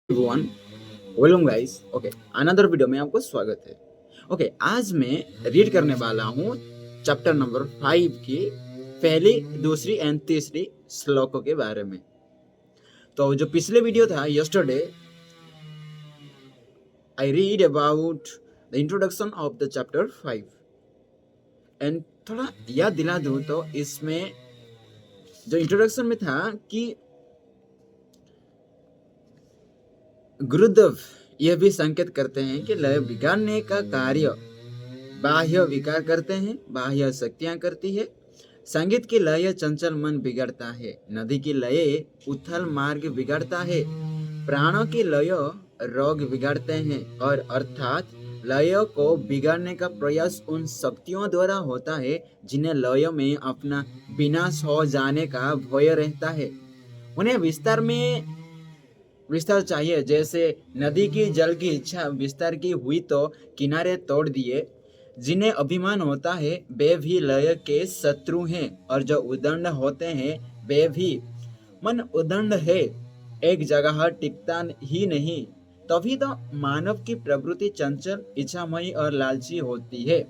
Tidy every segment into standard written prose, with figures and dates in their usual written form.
Everyone, welcome guys. Okay, another video में आपको स्वागत है। ओके, आज मैं रीड करने वाला हूँ चैप्टर नंबर 5 की पहली, दूसरी एंड तीसरी श्लोकों के बारे में। तो जो पिछले वीडियो था yesterday, I read about the introduction of the chapter 5 and थोड़ा याद दिला दूँ तो इसमें जो इंट्रोडक्शन में था कि गुरुदेव यह भी संकेत करते हैं कि लय बिगाड़ने का कार्य बाह्य विकार करते हैं, बाह्य शक्तियां करती है। संगीत की लय चंचल मन बिगड़ता है, नदी की लय उथल मार्ग बिगड़ता है, प्राणों की लय रोग बिगाड़ते हैं, और अर्थात लय को बिगाड़ने का प्रयास उन शक्तियों द्वारा होता है जिन्हें लय में अपना विनाश हो जाने का भय रहता है। उन्हें विस्तार चाहिए, जैसे नदी की जल की इच्छा विस्तार की हुई तो किनारे तोड़ दिए। जिन्हें अभिमान होता है वे भी लय के शत्रु हैं, और जो उदंड होते हैं वे भी। मन उदंड है, एक जगह टिकता ही नहीं, तभी तो मानव की प्रवृत्ति चंचल, इच्छामयी और लालची होती है।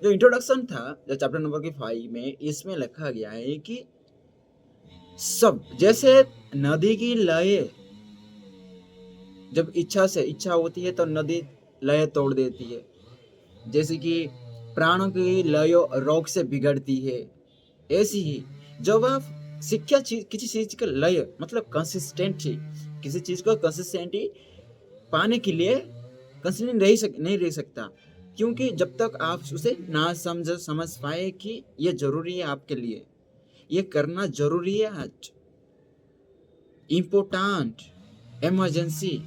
जो इंट्रोडक्शन था जो चैप्टर नंबर के 5 में, इसमें लिखा गया है कि सब जैसे नदी की लय, जब इच्छा होती है तो नदी लय तोड़ देती है, जैसे कि प्राणों की लय रोग से बिगड़ती है। ऐसी ही जब आप किसी चीज का लय मतलब कंसिस्टेंटी, किसी चीज को कंसिस्टेंटी पाने के लिए कंसिस्टेंट नहीं रह सकता, क्योंकि जब तक आप उसे ना समझ पाए कि ये जरूरी है आपके लिए, ये करना जरूरी है आज, इम्पोर्टेंट, इमरजेंसी।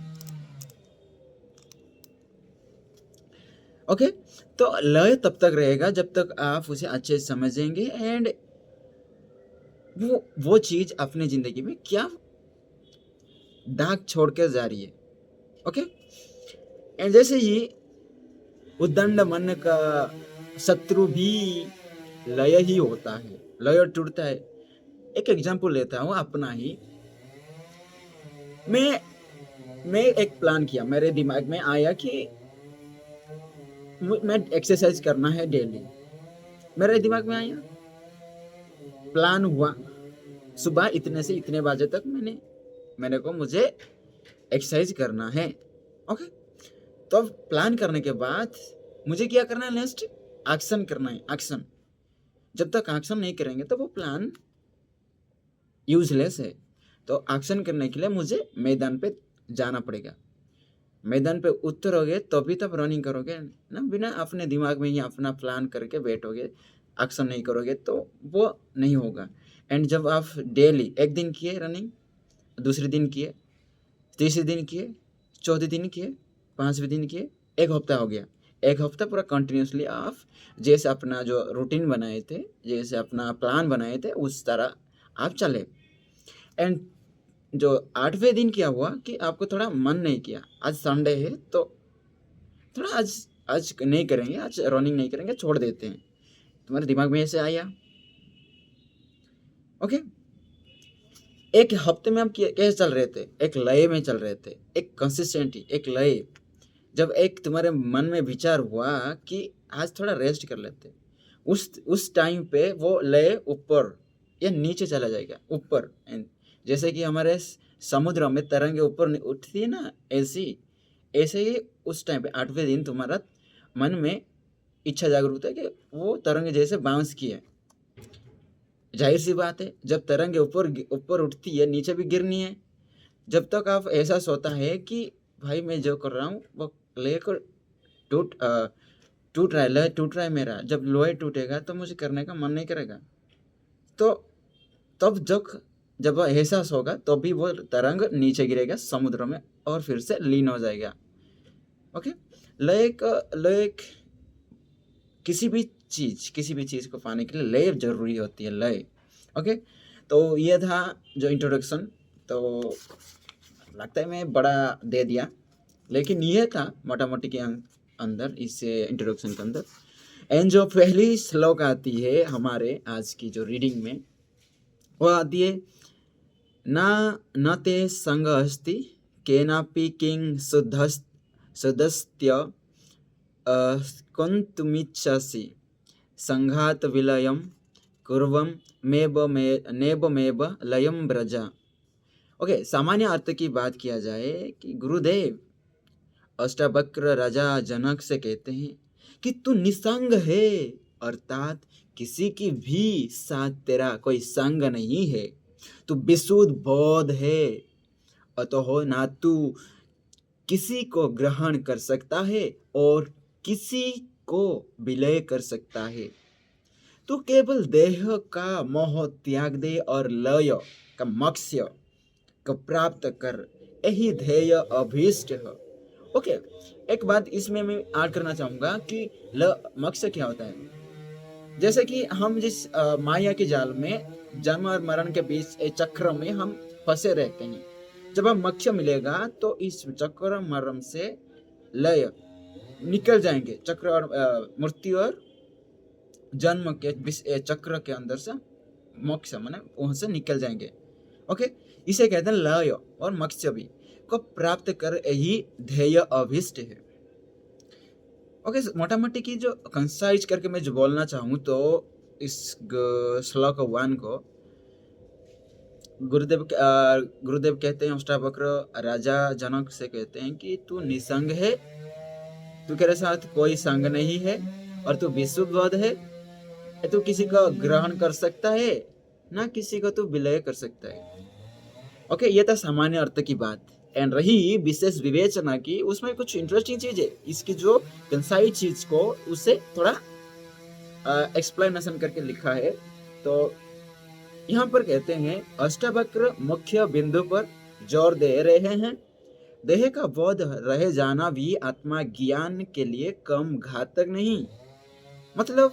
ओके, तो लय तब तक रहेगा जब तक आप उसे अच्छे से समझेंगे एंड वो चीज अपनी जिंदगी में क्या दाग छोड़ के जा रही है। ओके, एंड जैसे ही उद्दंड मन का शत्रु भी लय ही होता है, लय टूटता है। एक एग्जांपल लेता हूँ अपना ही। मैं एक प्लान किया, मेरे दिमाग में आया कि मैं एक्सरसाइज करना है डेली। मेरे दिमाग में आया, प्लान हुआ, सुबह इतने से इतने बजे तक मेरे को मुझे एक्सरसाइज करना है। ओके, तो प्लान करने के बाद मुझे क्या करना है, नेक्स्ट एक्शन करना है। एक्शन, जब तक एक्शन नहीं करेंगे तो वो प्लान यूजलेस है। तो एक्शन करने के लिए मुझे मैदान पे जाना पड़ेगा। मैदान पे उतरोगे तभी तब रनिंग करोगे ना, बिना अपने दिमाग में ही अपना प्लान करके बैठोगे, एक्शन नहीं करोगे तो वो नहीं होगा। एंड जब आप डेली एक दिन किए रनिंग, दूसरे दिन किए, तीसरे दिन किए, चौथे दिन किए, पांचवें दिन किए, एक हफ्ता हो गया। एक हफ्ता पूरा कंटिन्यूसली आप जैसे अपना जो रूटीन बनाए थे, जैसे अपना प्लान बनाए थे, उस तरह आप चले। एंड जो 8वें दिन क्या हुआ कि आपको थोड़ा मन नहीं किया, आज संडे है तो थोड़ा आज आज नहीं करेंगे, आज रनिंग नहीं करेंगे, छोड़ देते हैं। तुम्हारे दिमाग में ऐसे आया। ओके, एक हफ्ते में हम कैसे चल रहे थे, एक लय में चल रहे थे, एक कंसिस्टेंटी, एक लय। जब एक तुम्हारे मन में विचार हुआ कि आज थोड़ा रेस्ट कर लेते, उस टाइम पे वो लय ऊपर या नीचे चला जाएगा। ऊपर, जैसे कि हमारे समुद्र में तरंगे ऊपर उठती है ना, ऐसे ही उस टाइम पे 8वें दिन तुम्हारा मन में इच्छा जागरूक है कि वो तरंगे जैसे बाउंस की है। जाहिर सी बात है, जब तरंगे ऊपर ऊपर उठती है नीचे भी गिरनी है। जब तक आप एहसास होता है कि भाई मैं जो कर रहा हूँ वो लेकर टूट टूट रहा है, लय टूट रहा है मेरा, जब लोहे टूटेगा तो मुझे करने का मन नहीं करेगा। तो तब जब वह एहसास होगा तो भी वो तरंग नीचे गिरेगा समुद्र में और फिर से लीन हो जाएगा। ओके, लय किसी भी चीज को पाने के लिए लय जरूरी होती है, लय। ओके, तो ये था जो इंट्रोडक्शन। तो लगता है मैं बड़ा दे दिया, लेकिन ये था मोटा मोटी के अंदर, इस इंट्रोडक्शन के अंदर। एंड जो पहली श्लोक आती है हमारे आज की जो रीडिंग में, वो आती है न ते संग अस्ति केनापि किं सुधस्त्य कुन्तुमिच्छसि संघात विलयम कुर्वम नेबमेव लयम ब्रजा। ओके, सामान्य अर्थ की बात किया जाए कि गुरुदेव अष्टावक्र राजा जनक से कहते हैं कि तू निसंग है, अर्थात किसी की भी साथ तेरा कोई संग नहीं है, तू विशुद्ध बोध है, अतः ना तू किसी को ग्रहण कर सकता है और किसी को विलय कर सकता है। तू केवल देह का मोह त्याग दे और लय का मक्ष्य को प्राप्त कर, यही ध्येय अभीष्ट है। ओके, एक बात इसमें मैं ऐड करना चाहूंगा कि मक्ष्य क्या होता है। जैसे कि हम जिस माया के जाल में जन्म और मरण के बीच एक चक्र में हम फंसे रहते हैं, जब हम मक्ष्य मिलेगा तो इस चक्र मरण से लय निकल जाएंगे, चक्र और मृत्यु और जन्म के चक्र के अंदर से मोक्ष माने वहां से निकल जाएंगे। ओके, इसे कहते हैं लय और मत्स्य भी को प्राप्त कर यही ध्येय अभिष्ट है। ओके, मोटा मोटी की जो कंसाइज करके मैं जो बोलना चाहूँ तो इस श्लोक 1 को गुरुदेव कहते हैं अष्टावक्र राजा जनक से कहते हैं कि तू निसंग है, तू तेरे साथ कोई संग नहीं है और तू विशुद्ध है, तू किसी को ग्रहण कर सकता है ना किसी को तू विलय कर सकता है। ओके, ये था सामान्य अर्थ की बात। एंड रही विशेष विवेचना की, उसमें कुछ इंटरेस्टिंग चीज है, इसकी जो कंसाइज चीज को उसे थोड़ा एक्सप्लेनेशन करके लिखा है। तो यहाँ पर कहते हैं अष्टावक्र मुख्य बिंदु पर जोर दे रहे हैं, देह का बोध रह जाना भी आत्मा ज्ञान के लिए कम घातक नहीं। मतलब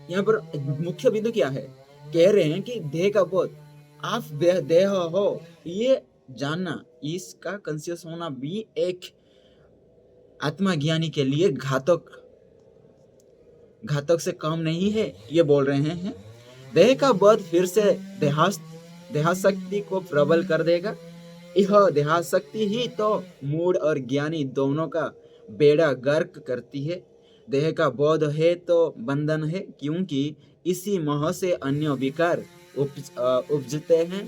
यहाँ पर मुख्य बिंदु क्या है, कह रहे हैं कि देह का बोध, आप देह हो ये जानना, इसका कंसियस होना भी एक आत्मज्ञानी के लिए घातक से कम नहीं है, ये बोल रहे हैं। देह का बोध फिर से देहाशक्ति को प्रबल कर देगा। यह देहाशक्ति ही तो मूढ़ और ज्ञानी दोनों का बेड़ा गर्क करती है। देह का बोध है तो बंधन है, क्योंकि इसी मोह से अन्य विकार उपजते हैं।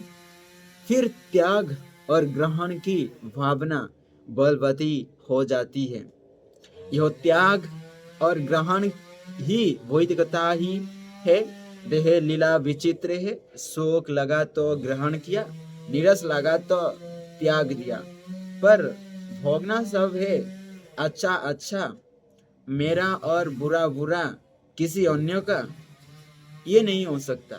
फिर त्याग और ग्रहण की भावना बलवती हो जाती है। यह त्याग और ग्रहण ही भौतिकता ही है। देह लीला विचित्र है, शोक लगा तो ग्रहण किया, नीरस लगा तो त्याग दिया, पर भोगना सब है। अच्छा अच्छा मेरा और बुरा बुरा किसी अन्य का, ये नहीं हो सकता।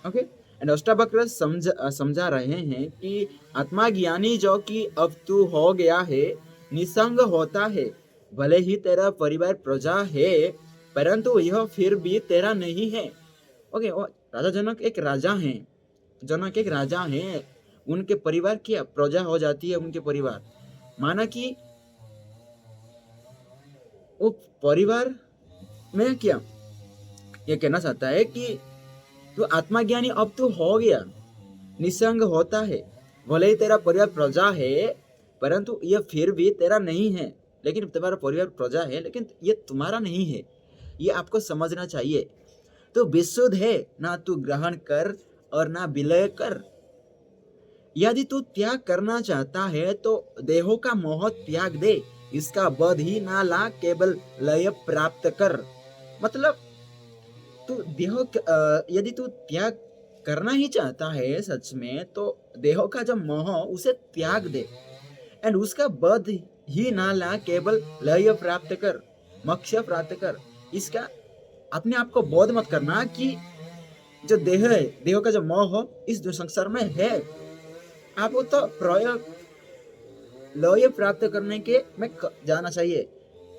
ओके, एंड अष्टावक्र समझा रहे हैं कि आत्मज्ञानी जो कि अब तू हो गया है, निसंग होता है, भले ही तेरा परिवार प्रजा है, परंतु यह फिर भी तेरा नहीं है। ओके, राजा जनक एक राजा हैं, उनके परिवार क्या प्रजा हो जाती है, उनके परिवार माना कि वो परिवार में क्या ये कहना चाहता है कि तू आत्मज्ञानी अब तू हो गया, निसंग होता है, भले ही तेरा परिवार प्रजा है, परंतु यह फिर भी तेरा नहीं है। लेकिन तुम्हारा परिवार प्रजा है, लेकिन ये तुम्हारा नहीं है, ये आपको समझना चाहिए। तो विशुद्ध है, ना तू ग्रहण कर और ना विलय कर। यदि तू त्याग करना चाहता है तो देहों का मोह त्याग दे, इसका बोध ही ना ला, केवल लय प्राप्त कर। मतलब तू यदि तू त्याग करना ही चाहता है सच में, तो देहों का जब मोह उसे त्याग दे, एंड उसका बोध ही ना ला, केवल लय प्राप्त कर, मोक्ष प्राप्त कर। इसका अपने आप को बोध मत करना कि जो देह है, देहों का जो मोह इस जो संसार में है, आपको तो प्रयोग लय प्राप्त करने के में जाना चाहिए।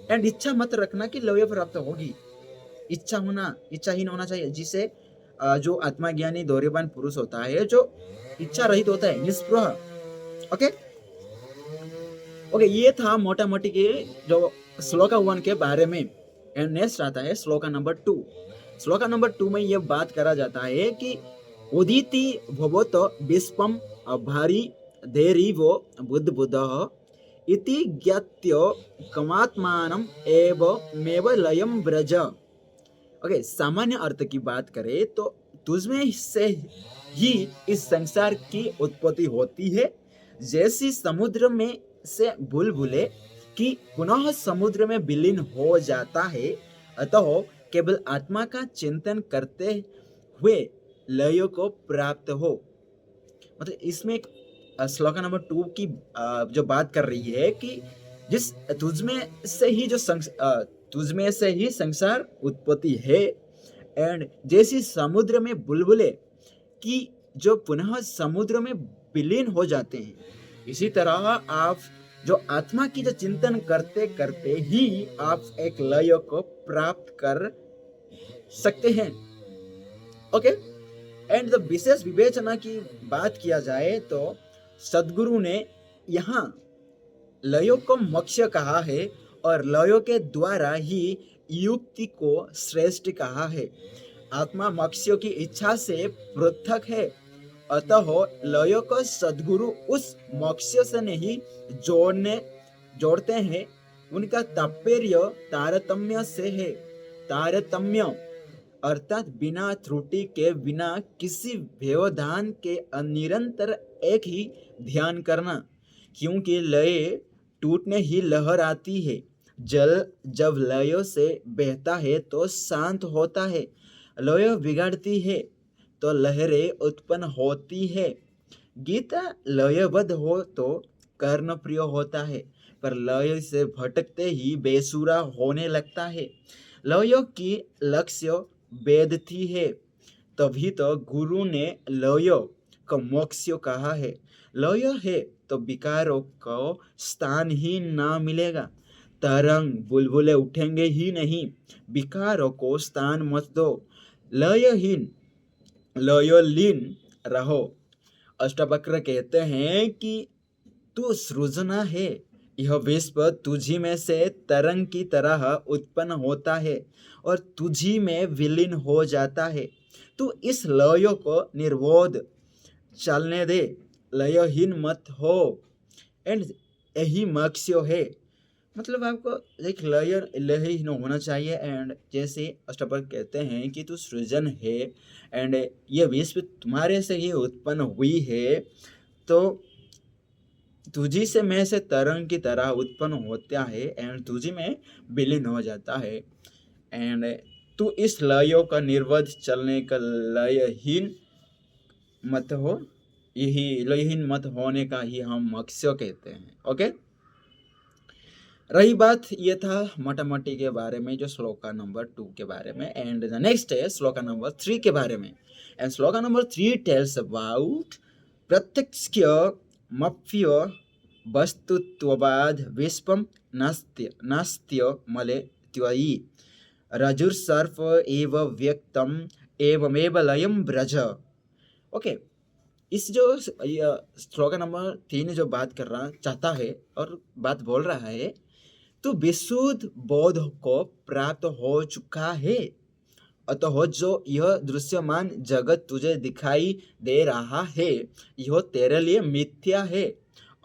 एंड इच्छा मत रखना कि लय प्राप्त होगी, इच्छाहीन होना चाहिए, जिसे जो आत्मज्ञानी धैर्यवान पुरुष होता है, जो इच्छा रहित होता है, निष्प्रह। ओके, ये था मोटा मोटी के जो श्लोका 1 के बारे में। एंड नेक्स्ट आता है श्लोका नंबर 2। श्लोका नंबर 2 में यह बात करा जाता है कि उदिति भवत विश्वम भारी धैर्यवो बुद्बुदः इति ज्ञात्य कमात्मानम एव मेव लयम व्रज। ओके, सामान्य अर्थ की बात करें तो तुझमें से ही इस संसार की उत्पत्ति होती है, जैसी समुद्र में से बुलबुले की पुनः समुद्र में विलीन हो जाता है। अतः केवल आत्मा का चिंतन करते हुए लय को प्राप्त हो। मतलब इसमें एक श्लोक नंबर 2 की जो बात कर रही है कि जिस तुझमें से ही संसार उत्पत्ति है, एंड जैसी समुद्र में बुलबुले की जो पुनः समुद्र में विलीन हो जाते हैं, इसी तरह आप जो आत्मा की जो चिंतन करते करते ही आप एक लय को प्राप्त कर सकते हैं। ओके, एंड द विशेष विवेचना की बात किया जाए तो सदगुरु ने यहाँ लयों को मोक्ष कहा है और लयों के द्वारा ही युक्ति को श्रेष्ठ कहा है। आत्मा मोक्ष की इच्छा से पृथक है, अतः लयों को सदगुरु उस मोक्ष से नहीं जोड़ते हैं। उनका तात्पर्य तारतम्य से है। तारतम्य अर्थात बिना त्रुटि के, बिना किसी व्यवधान के निरंतर एक ही ध्यान करना, क्योंकि लय टूटने ही लहर आती है। जल जब लयों से बहता है तो शांत होता है, लय बिगड़ती है तो लहरें उत्पन्न होती है। गीता लयबद्ध हो तो कर्णप्रिय होता है, पर लय से भटकते ही बेसुरा होने लगता है। लयों की लक्ष्य वेदती है, तभी तो गुरु ने लय को मोक्ष कहा है। लय है तो विकारों को स्थान ही ना मिलेगा। तरंग बुलबुले उठेंगे ही नहीं, विकारों को स्थान मत दो। लयहीन लयोलीन रहो। अष्टावक्र कहते हैं कि तू सृजना है, यह विश्व तुझी में से तरंग की तरह उत्पन्न होता है और तुझी में विलीन हो जाता है। तू इस लयों को निर्बोध चलने दे, लयहीन मत हो। एंड यही मक्ष्यो है, मतलब आपको एक लयहीन होना चाहिए। एंड जैसे अष्टावक्र कहते हैं कि तू सृजन है एंड ये विश्व तुम्हारे से ही उत्पन्न हुई है, तो तुझी से मैं से तरंग की तरह उत्पन्न होता है एंड तुझी में विलीन हो जाता है। एंड तू इस लयों का निर्वध चलने का लयहीन मत हो, यही लयहीन मत होने का ही हम मक्ष्य कहते हैं। ओके, रही बात ये था मोटामोटी के बारे में, जो श्लोका नंबर 2 के बारे में। एंड द नेक्स्ट है श्लोका नंबर 3 के बारे में। And shloka number 3 tells about प्रत्यक्ष्य मप्य वस्तुत्ववाद विश्वम नास्त्य मले त्वयि रजुर्सर्प एव व्यक्तम एवमेव लयम व्रज। ओके, इस जो श्लोक नंबर 3 जो बात कर रहा चाहता है और बात बोल रहा है, तो विशुद्ध बोध को प्राप्त हो चुका है, अतः जो यह दृश्यमान जगत तुझे दिखाई दे रहा है यह तेरे लिए मिथ्या है।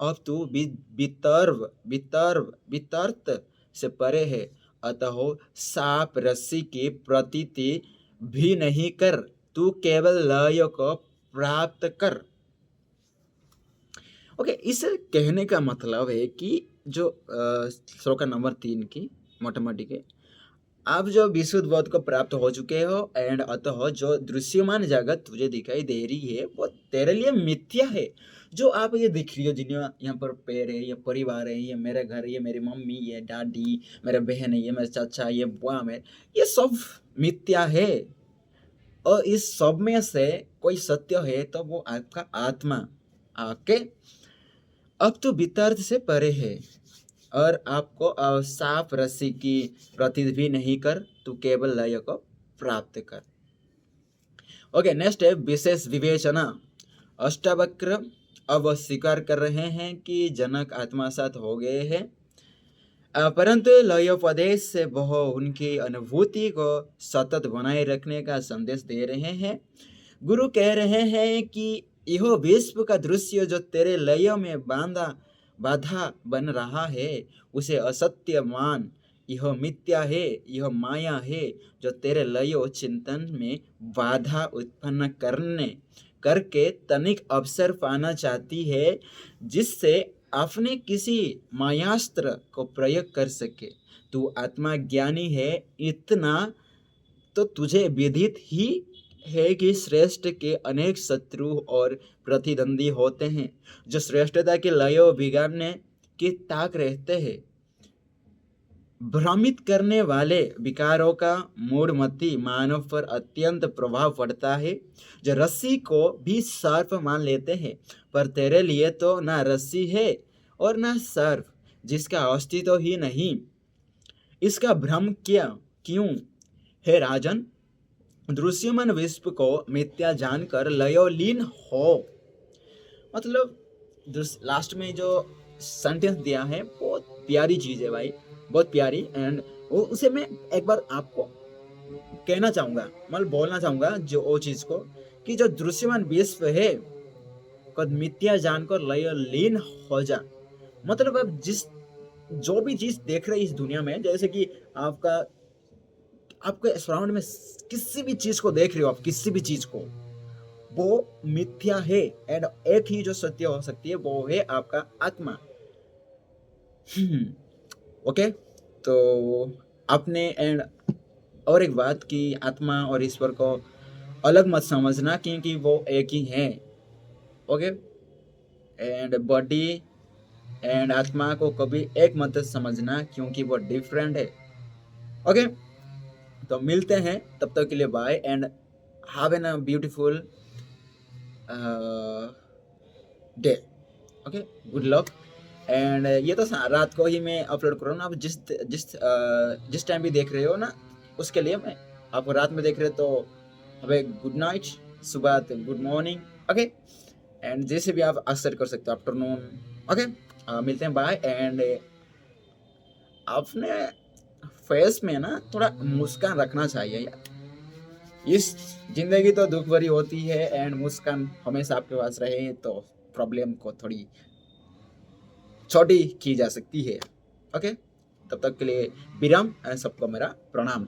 अब तू वितर्क से परे है, अतः साप रस्सी की प्रतीति भी नहीं कर, तू केवल लय को प्राप्त कर। ओके, इस कहने का मतलब है कि जो श्लोक नंबर 3 की मोटामोटी के, आप जो विशुद्ध बोध को प्राप्त हो चुके हो एंड अतः जो दृश्यमान जगत तुझे दिखाई दे रही है वो तेरे लिए मिथ्या है। जो आप ये दिख रही हो, जिन्हें यहाँ पर पैर है, ये परिवार है, ये मेरे घर, ये मेरी मम्मी, ये दादी, मेरे बहन है, ये मेरे चाचा, ये बुआ, में ये सब मिथ्या है। और इस सब में से कोई सत्य है तो वो आपका आत्मा। ओके, अब तो वितर्क से परे है और आपको साफ रस्सी की प्रतीत भी नहीं कर, तू केवल लय को प्राप्त कर। ओके, नेक्स्ट है विशेष विवेचना। अष्टावक्र अब स्वीकार कर रहे हैं कि जनक आत्मासात हो गए हैं, परंतु लयोपदेश से वह उनकी अनुभूति को सतत बनाए रखने का संदेश दे रहे हैं। गुरु कह रहे हैं कि यह विश्व का दृश्य जो तेरे लयों में बाधा बन रहा है, उसे असत्य मान। यह मिथ्या है, यह माया है, जो तेरे लयो चिंतन में बाधा उत्पन्न करके तनिक अवसर पाना चाहती है, जिससे अपने किसी मायास्त्र को प्रयोग कर सके। तू आत्मा ज्ञानी है, इतना तो तुझे विदित ही है कि श्रेष्ठ के अनेक शत्रु और प्रतिद्वंदी होते हैं, जो श्रेष्ठता के लयो बिगाड़ने की ताक रहते हैं। भ्रमित करने वाले विकारों का मूढ़मती मानव पर अत्यंत प्रभाव पड़ता है, जो रस्सी को भी सर्प मान लेते हैं, पर तेरे लिए तो ना रस्सी है और ना सर्प, जिसका अस्तित्व ही नहीं। इसका भ्रम क्यों है राजन? दृश्यमान विश्व को मिथ्या जानकर लयोलीन हो। मतलब लास्ट में जो सेंटेंस दिया है बहुत प्यारी चीज है भाई, बहुत प्यारी। एंड उसे मैं एक बार आपको कहना चाहूंगा, मतलब बोलना चाहूंगा जो वो चीज को, कि जो दृश्यमान विश्व है को मिथ्या जानकर लयोलीन हो जा। मतलब अब जो भी चीज देख रहे इस दुनिया में, जैसे कि आपके सराउंड में किसी भी चीज को देख रहे हो आप, किसी भी चीज को, वो मिथ्या है। एंड एक ही जो सत्य हो सकती है वो है आपका आत्मा। ओके, तो आपने एंड और एक बात कि आत्मा और ईश्वर को अलग मत समझना, क्योंकि वो एक ही है। ओके, एंड बॉडी एंड आत्मा को कभी एक मत समझना, क्योंकि वो डिफरेंट है। ओके, तो मिलते हैं, तब तक के लिए bye and have an beautiful day. Okay, good luck. And ये तो रात को ही मैं अपलोड कर रहा हूँ ना, आप जिस टाइम भी देख रहे हो ना, उसके लिए मैं आपको रात में देख रहे हो तो अबे गुड नाइट, सुबह गुड मॉर्निंग। ओके, एंड जैसे भी आप आंसर कर सकते हो, आफ्टरनून। ओके, मिलते हैं, बाय। एंड आपने फेस में ना थोड़ा मुस्कान रखना चाहिए यार। इस जिंदगी तो दुख भरी होती है, एंड मुस्कान हमेशा आपके पास रहे तो प्रॉब्लम को थोड़ी छोटी की जा सकती है। ओके, तब तक के लिए विराम, सबको मेरा प्रणाम।